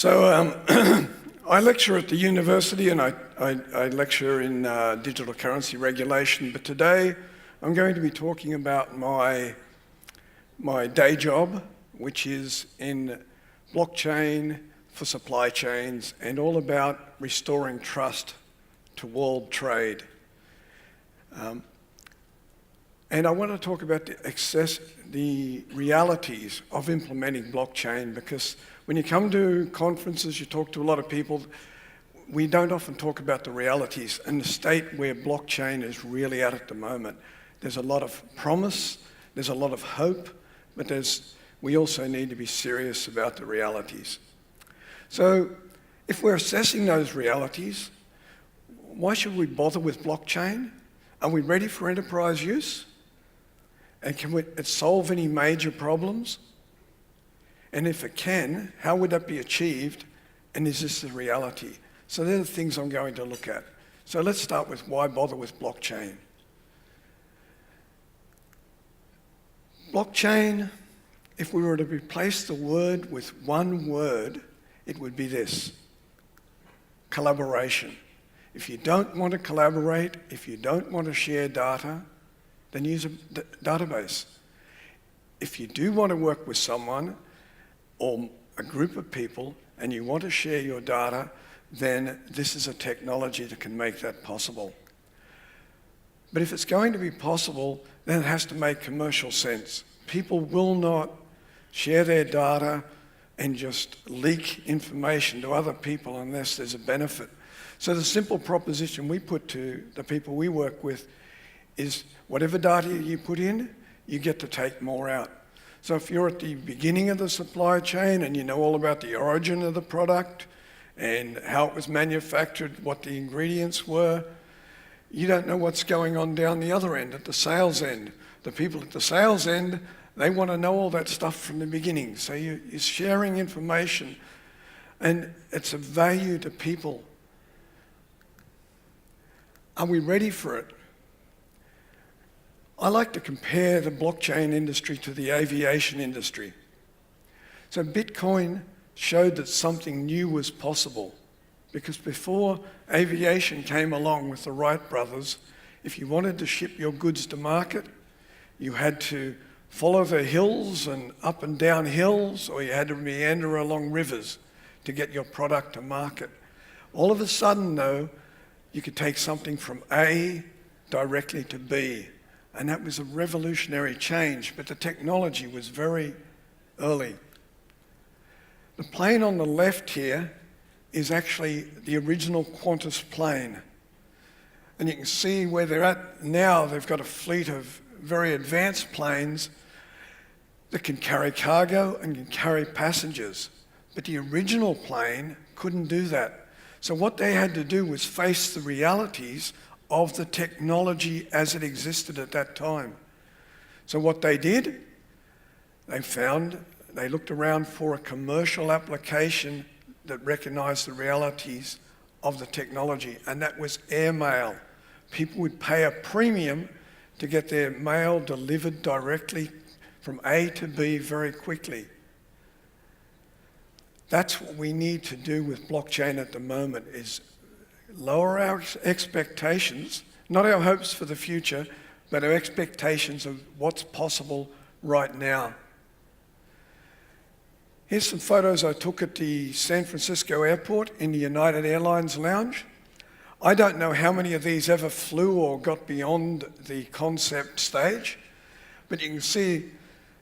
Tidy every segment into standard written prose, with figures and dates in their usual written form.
I lecture at the university and I lecture in digital currency regulation, but today I'm going to be talking about my day job, which is in blockchain for supply chains and all about restoring trust to world trade. And I want to talk about the realities of implementing blockchain, because when you come to conferences, you talk to a lot of people, we don't often talk about the realities and the state where blockchain is really at the moment. There's a lot of promise, there's a lot of hope, but we also need to be serious about the realities. So if we're assessing those realities, why should we bother with blockchain? Are we ready for enterprise use? And can it solve any major problems? And if it can, how would that be achieved? And is this the reality? So they're the things I'm going to look at. So let's start with why bother with blockchain. Blockchain, if we were to replace the word with one word, it would be this: collaboration. If you don't want to collaborate, if you don't want to share data, then use a database. If you do want to work with someone or a group of people and you want to share your data, then this is a technology that can make that possible. But if it's going to be possible, then it has to make commercial sense. People will not share their data and just leak information to other people unless there's a benefit. So the simple proposition we put to the people we work with is whatever data you put in, you get to take more out. So if you're at the beginning of the supply chain and you know all about the origin of the product and how it was manufactured, what the ingredients were, you don't know what's going on down the other end, at the sales end. The people at the sales end, they want to know all that stuff from the beginning. So you're sharing information, and it's of value to people. Are we ready for it? I like to compare the blockchain industry to the aviation industry. So Bitcoin showed that something new was possible, because before aviation came along with the Wright brothers, if you wanted to ship your goods to market, you had to follow the hills and up and down hills, or you had to meander along rivers to get your product to market. All of a sudden, though, you could take something from A directly to B. And that was a revolutionary change, but the technology was very early. The plane on the left here is actually the original Qantas plane. And you can see where they're at now. They've got a fleet of very advanced planes that can carry cargo and can carry passengers. But the original plane couldn't do that. So what they had to do was face the realities of the technology as it existed at that time. So what they did, they looked around for a commercial application that recognized the realities of the technology, and that was airmail. People would pay a premium to get their mail delivered directly from A to B very quickly. That's what we need to do with blockchain at the moment, is lower our expectations, not our hopes for the future, but our expectations of what's possible right now. Here's some photos I took at the San Francisco airport in the United Airlines lounge. I don't know how many of these ever flew or got beyond the concept stage, but you can see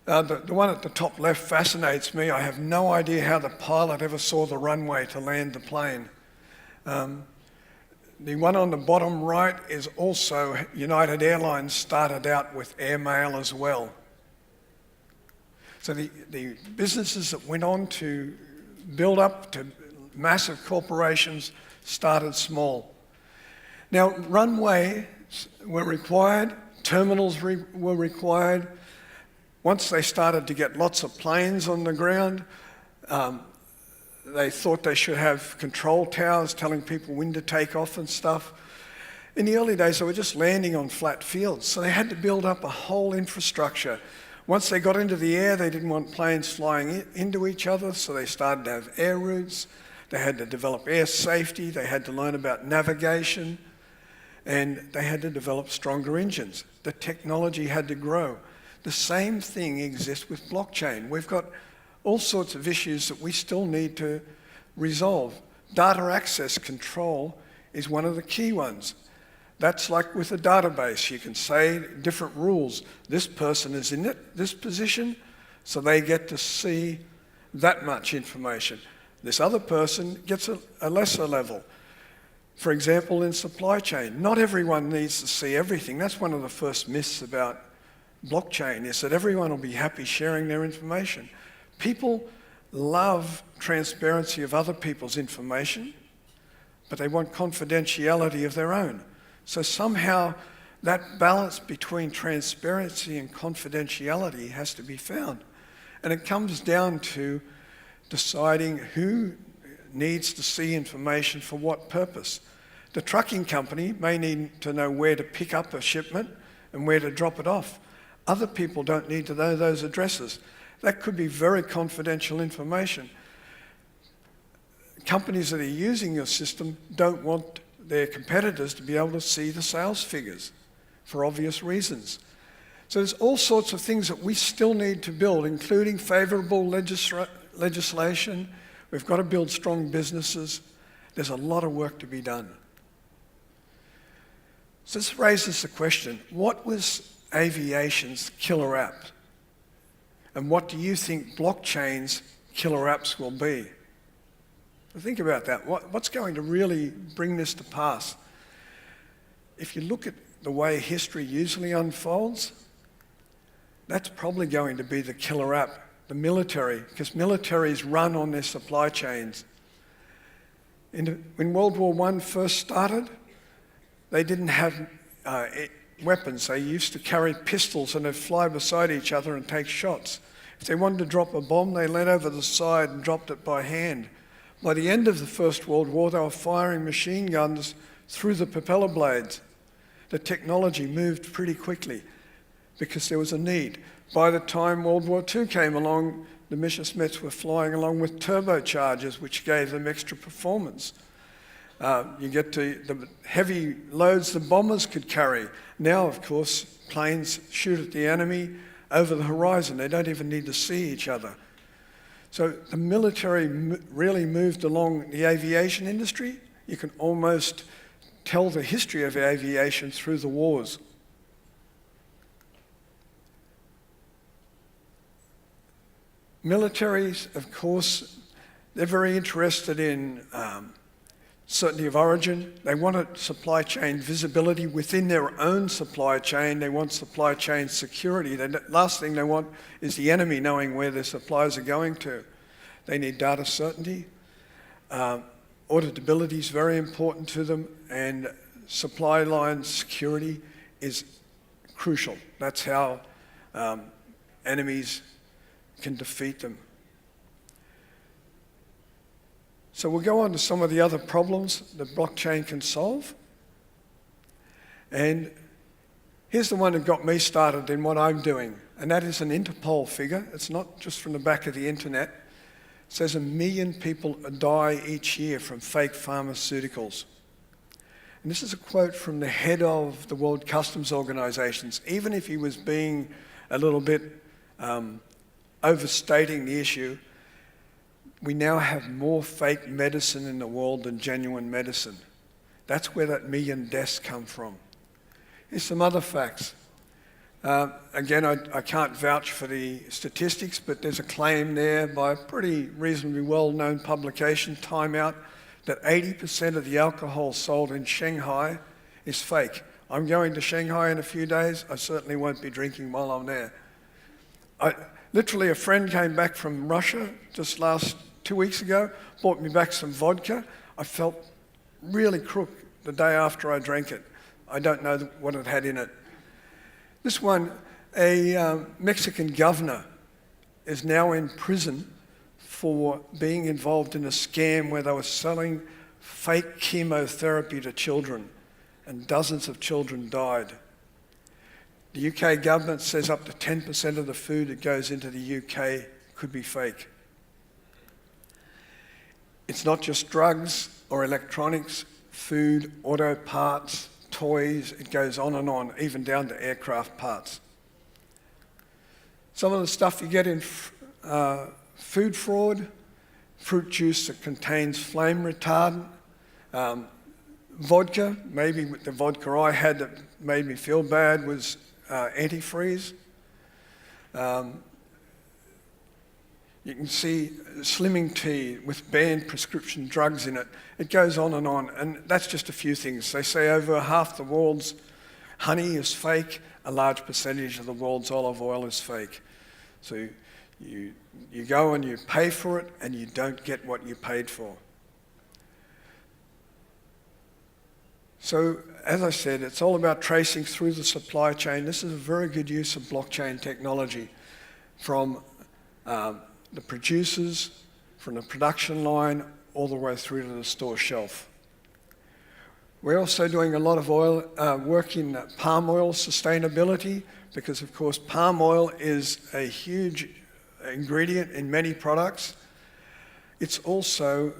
the one at the top left fascinates me. I have no idea how the pilot ever saw the runway to land the plane. The one on the bottom right is also United Airlines started out with airmail as well. So the businesses that went on to build up to massive corporations started small. Now, runways were required, terminals were required. Once they started to get lots of planes on the ground, they thought they should have control towers telling people when to take off and stuff. In the early days, they were just landing on flat fields, so they had to build up a whole infrastructure Once they got into the air, they didn't want planes flying into each other, so they started to have air routes. They had to develop air safety, they had to learn about navigation, and they had to develop stronger engines. The technology had to grow. The same thing exists with blockchain. We've got all sorts of issues that we still need to resolve. Data access control is one of the key ones. That's like with a database. You can say different rules. This person is in this position, so they get to see that much information. This other person gets a lesser level. For example, in supply chain, not everyone needs to see everything. That's one of the first myths about blockchain, is that everyone will be happy sharing their information. People love transparency of other people's information, but they want confidentiality of their own. So somehow that balance between transparency and confidentiality has to be found. And it comes down to deciding who needs to see information for what purpose. The trucking company may need to know where to pick up a shipment and where to drop it off. Other people don't need to know those addresses. That could be very confidential information. Companies that are using your system don't want their competitors to be able to see the sales figures for obvious reasons. So there's all sorts of things that we still need to build, including favourable legislation. We've got to build strong businesses. There's a lot of work to be done. So this raises the question, what was aviation's killer app? And what do you think blockchain's killer apps will be? Think about that. What's going to really bring this to pass? If you look at the way history usually unfolds, that's probably going to be the killer app, the military, because militaries run on their supply chains. When World War I first started, they didn't have weapons. They used to carry pistols and they'd fly beside each other and take shots. If they wanted to drop a bomb, they leant over the side and dropped it by hand. By the end of the First World War, they were firing machine guns through the propeller blades. The technology moved pretty quickly because there was a need. By the time World War II came along, the Messerschmitts were flying along with turbochargers, which gave them extra performance. You get to the heavy loads the bombers could carry. Now, of course, planes shoot at the enemy over the horizon. They don't even need to see each other. So the military really moved along the aviation industry. You can almost tell the history of aviation through the wars. Militaries, of course, they're very interested in certainty of origin. They want supply chain visibility within their own supply chain. They want supply chain security. The last thing they want is the enemy knowing where their supplies are going to. They need data certainty. Auditability is very important to them, and supply line security is crucial. That's how enemies can defeat them. So we'll go on to some of the other problems that blockchain can solve. And here's the one that got me started in what I'm doing, and that is an Interpol figure. It's not just from the back of the internet. It says 1 million people die each year from fake pharmaceuticals. And this is a quote from the head of the World Customs Organizations. Even if he was being a little bit overstating the issue, we now have more fake medicine in the world than genuine medicine. That's where that 1 million deaths come from. Here's some other facts. Again, I can't vouch for the statistics, but there's a claim there by a pretty reasonably well-known publication, Time Out, that 80% of the alcohol sold in Shanghai is fake. I'm going to Shanghai in a few days. I certainly won't be drinking while I'm there. Literally, a friend came back from Russia just 2 weeks ago, bought me back some vodka. I felt really crook the day after I drank it. I don't know what it had in it. This one, a Mexican governor is now in prison for being involved in a scam where they were selling fake chemotherapy to children, and dozens of children died. The UK government says up to 10% of the food that goes into the UK could be fake. It's not just drugs or electronics, food, auto parts, toys, it goes on, even down to aircraft parts. Some of the stuff you get in food fraud, fruit juice that contains flame retardant, vodka, maybe the vodka I had that made me feel bad was antifreeze. You can see slimming tea with banned prescription drugs in it. It goes on, and that's just a few things. They say over half the world's honey is fake, a large percentage of the world's olive oil is fake. So you go and you pay for it, and you don't get what you paid for. So, as I said, it's all about tracing through the supply chain. This is a very good use of blockchain technology from the producers, from the production line, all the way through to the store shelf. We're also doing a lot of work in palm oil sustainability, because of course palm oil is a huge ingredient in many products. It's also,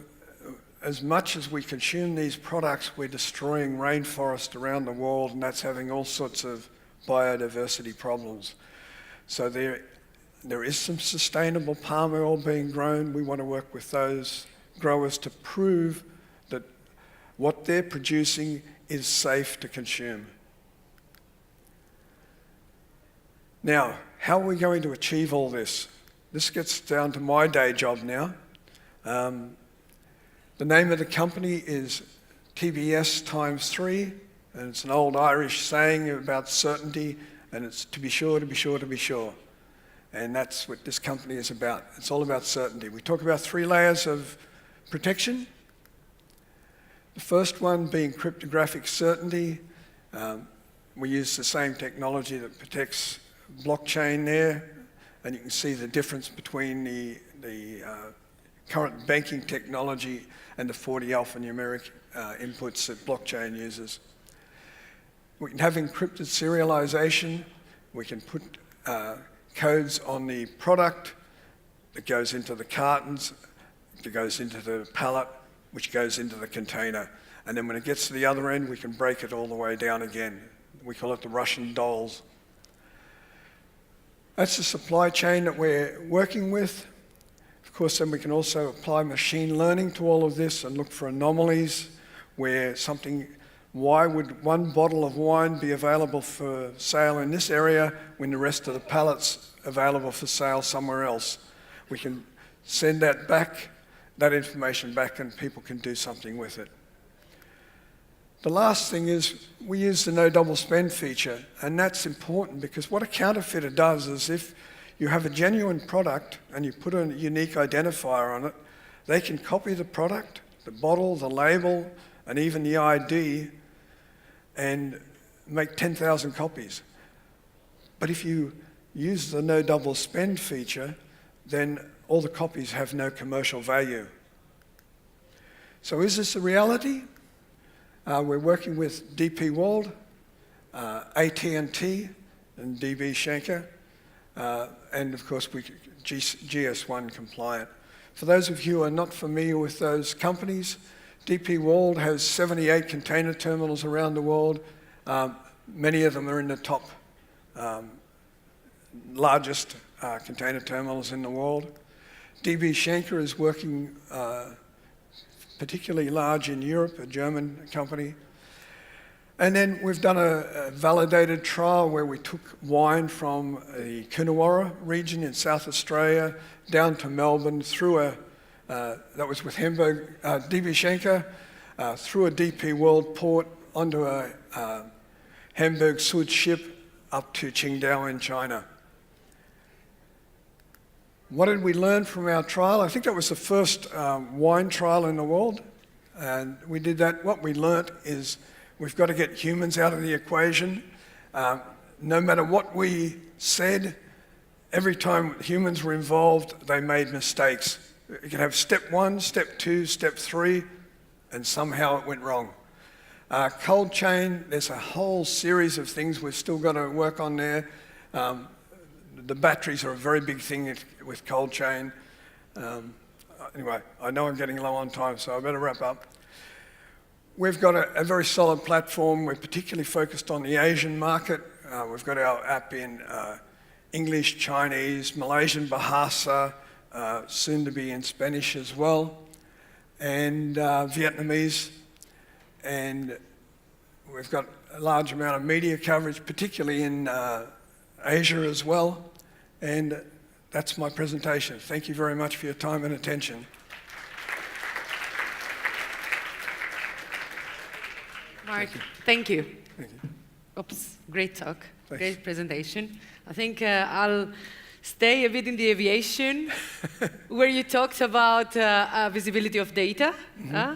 as much as we consume these products, we're destroying rainforests around the world, and that's having all sorts of biodiversity problems. So there is some sustainable palm oil being grown. We want to work with those growers to prove that what they're producing is safe to consume. Now, how are we going to achieve all this? This gets down to my day job now. The name of the company is TBSx3, and it's an old Irish saying about certainty, and it's to be sure, to be sure, to be sure. And that's what this company is about. It's all about certainty. We talk about 3 layers of protection. The first one being cryptographic certainty. We use the same technology that protects blockchain there, and you can see the difference between the current banking technology and the 40 alphanumeric inputs that blockchain uses. We can have encrypted serialization. We can put codes on the product that goes into the cartons, that goes into the pallet, which goes into the container. And then when it gets to the other end, we can break it all the way down again. We call it the Russian dolls. That's the supply chain that we're working with. Of course, then we can also apply machine learning to all of this and look for anomalies where why would one bottle of wine be available for sale in this area when the rest of the pallet's available for sale somewhere else? We can send that information back, and people can do something with it. The last thing is we use the no double spend feature, and that's important because what a counterfeiter does is if you have a genuine product and you put a unique identifier on it, they can copy the product, the bottle, the label, and even the ID, and make 10,000 copies. But if you use the no double spend feature, then all the copies have no commercial value. So is this a reality? We're working with DP World, AT&T, and DB Schenker, and of course GS1 compliant. For those of you who are not familiar with those companies, DP World has 78 container terminals around the world. Many of them are in the top largest container terminals in the world. DB Schenker is working particularly large in Europe, a German company. And then we've done a validated trial where we took wine from the Coonawarra region in South Australia down to Melbourne through that was with Hamburg, DB Schenker, through a DP World port onto a Hamburg Sud ship up to Qingdao in China. What did we learn from our trial? I think that was the first wine trial in the world, and we did that. What we learnt is we've got to get humans out of the equation. No matter what we said, every time humans were involved, they made mistakes. You can have step 1, step 2, step 3, and somehow it went wrong. Cold chain, there's a whole series of things we've still got to work on there. The batteries are a very big thing with cold chain. Anyway, I know I'm getting low on time, so I better wrap up. We've got a very solid platform. We're particularly focused on the Asian market. We've got our app in English, Chinese, Malaysian Bahasa, soon to be in Spanish as well, and Vietnamese. And we've got a large amount of media coverage, particularly in Asia as well. And that's my presentation. Thank you very much for your time and attention. Mark, thank you. Oops, great talk, Thanks. Great presentation. I think I'll stay a bit in the aviation, where you talked about visibility of data.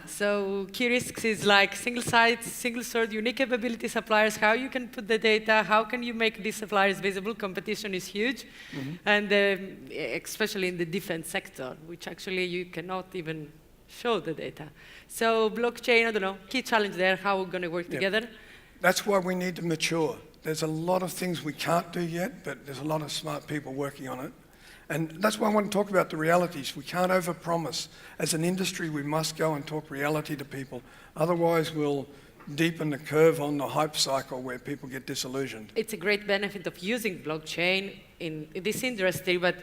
So key risks is like single site, single source, unique capability suppliers, how you can put the data, how can you make these suppliers visible. Competition is huge, and especially in the defense sector, which actually you cannot even show the data. So blockchain, I don't know, key challenge there, how we're going to work together. That's why we need to mature. There's a lot of things we can't do yet, but there's a lot of smart people working on it. And that's why I want to talk about the realities. We can't overpromise. As an industry, we must go and talk reality to people. Otherwise, we'll deepen the curve on the hype cycle where people get disillusioned. It's a great benefit of using blockchain in this industry, but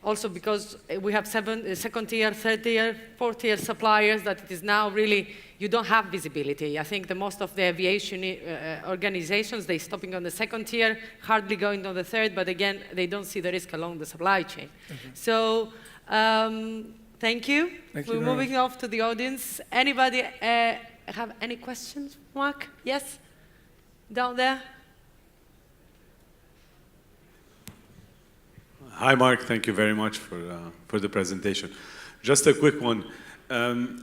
also because we have second tier, third tier, fourth tier suppliers that it is now really, you don't have visibility. I think the most of the aviation organizations, they're stopping on the second tier, hardly going on the third, but again, they don't see the risk along the supply chain. So, thank you. We're moving off to the audience. Anybody have any questions, Mark? Yes? Down there? Hi, Mark. Thank you very much for the presentation. Just a quick one.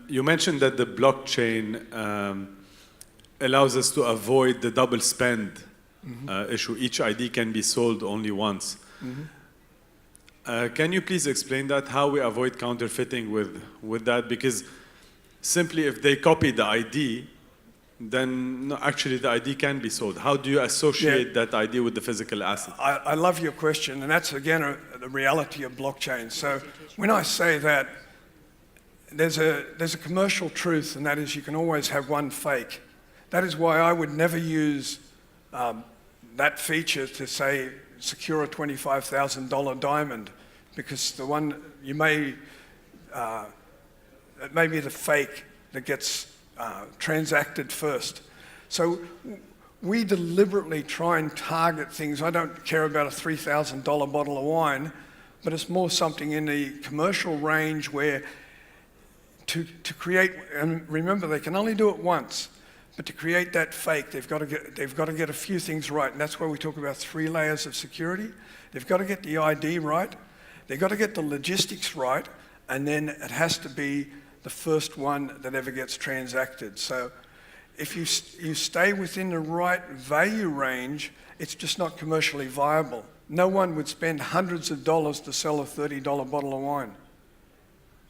You mentioned that the blockchain allows us to avoid the double spend issue. Each ID can be sold only once. Can you please explain that, how we avoid counterfeiting with that? Because simply if they copy the ID, then no, actually the ID can be sold. How do you associate that ID with the physical asset? I love your question, and that's again the reality of blockchain. So when I say that, there's a commercial truth, and that is you can always have one fake. That is why I would never use that feature to say secure a $25,000 diamond, because the one you may, it may be the fake that gets transacted first. So we deliberately try and target things. I don't care about a $3,000 bottle of wine, but it's more something in the commercial range where to create, and remember they can only do it once, but to create that fake, they've got to get a few things right, and that's why we talk about 3 layers of security. They've got to get the ID right, they've got to get the logistics right, and then it has to be the first one that ever gets transacted. So if you stay within the right value range, it's just not commercially viable. No one would spend hundreds of dollars to sell a $30 bottle of wine.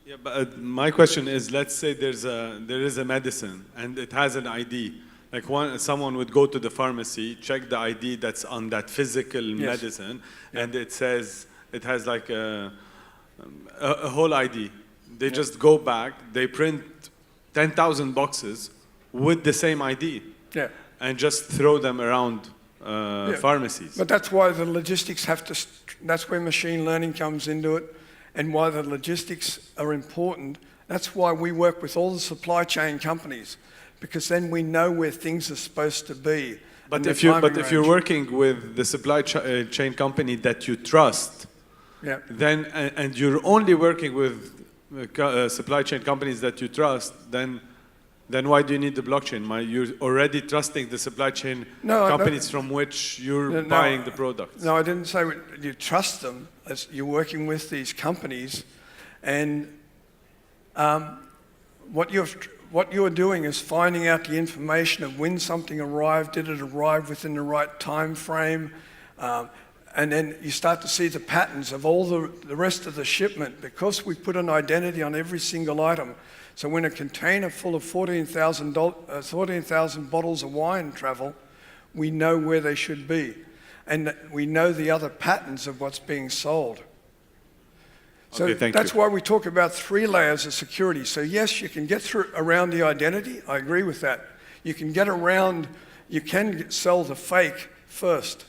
Yeah, but my question is, let's say there is a medicine and it has an ID. Like someone would go to the pharmacy, check the ID that's on that physical medicine, and it says, it has like a whole ID. They just go back, they print 10,000 boxes with the same ID and just throw them around pharmacies. But that's why the logistics have to, that's where machine learning comes into it, and why the logistics are important. That's why we work with all the supply chain companies, because then we know where things are supposed to be. But if you're working with the supply chain company that you trust, then and you're only working with supply chain companies that you trust, then why do you need the blockchain? You're already trusting the supply chain companies from which you're buying the products. No, I didn't say you trust them. As you're working with these companies, and what you're doing is finding out the information of when something arrived, did it arrive within the right time frame, And then you start to see the patterns of all the rest of the shipment, because we put an identity on every single item. So when a container full of 14,000 bottles of wine travel, we know where they should be. And we know the other patterns of what's being sold. So Okay, that's why we talk about 3 layers of security. So yes, you can get around the identity. I agree with that. You can sell the fake first.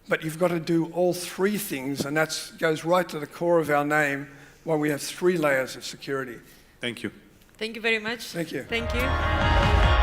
But you've got to do all 3 things, and that goes right to the core of our name, why we have 3 layers of security. Thank you. Thank you very much. Thank you. Thank you.